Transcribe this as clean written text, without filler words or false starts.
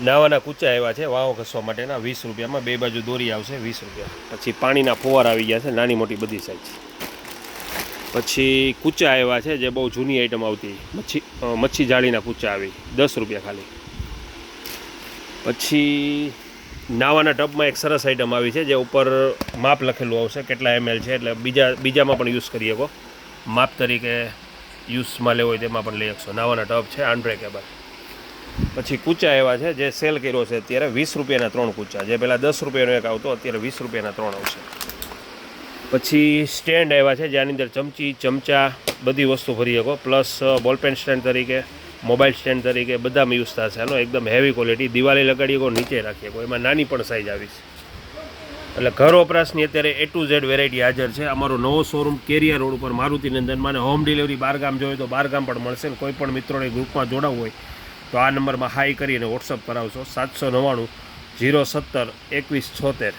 નાવાના કૂચા આવ્યા છે વાવો ઘસવા માટેના 20 રૂપિયામાં, બે બાજુ દોરી આવશે 20 રૂપિયા. પછી પાણીના ફુવારા આવી ગયા છે નાની મોટી બધી સાઈઝ. પછી કૂચા આવ્યા છે જે બહુ જૂની આઈટમ આવતી, મચ્છી જાળીના કૂચા આવી 10 રૂપિયા ખાલી. પછી નાવાના ટબમાં એક સરસ આઈટમ આવી છે જે ઉપર માપ લખેલું આવશે કેટલા ml છે, એટલે બીજામાં પણ યુઝ કરી શકો, માપ તરીકે યુઝમાં લેવો હોય તેમાં પણ લઈ શકશો. નાવાના ટબ છે અનબ્રેકેબલ. પછી કૂચા એવા છે જે સેલ કર્યો છે અત્યારે 20 રૂપિયાના 3 કૂચા, જે પહેલાં 10 રૂપિયાનો એક આવતો અત્યારે 20 રૂપિયાના 3 આવશે. પછી સ્ટેન્ડ આવ્યા છે જેની અંદર ચમચી ચમચા બધી વસ્તુ ભરી શકો, પ્લસ બોલપેન સ્ટેન્ડ તરીકે, મોબાઈલ સ્ટેન્ડ તરીકે બધામાં યુઝ થશે. આનો એકદમ હેવી ક્વોલિટી, દિવાળી લગાડી શકો, નીચે રાખી શકો, એમાં નાની પણ સાઇઝ આવીશ. એટલે ઘર વપરાશની અત્યારે A to Z વેરાયટી હાજર છે. અમારો નવો શોરૂમ કેરિયા રોડ ઉપર મારુતિનંદનમાં, હોમ ડિલિવરી બહારગામ જોઈએ તો બહારગામ પણ મળશે. કોઈ પણ મિત્રોને ગ્રુપમાં જોડાવવું હોય તો આ નંબરમાં હાઈ કરીને વોટ્સઅપ કરાવશો 799 070 2176.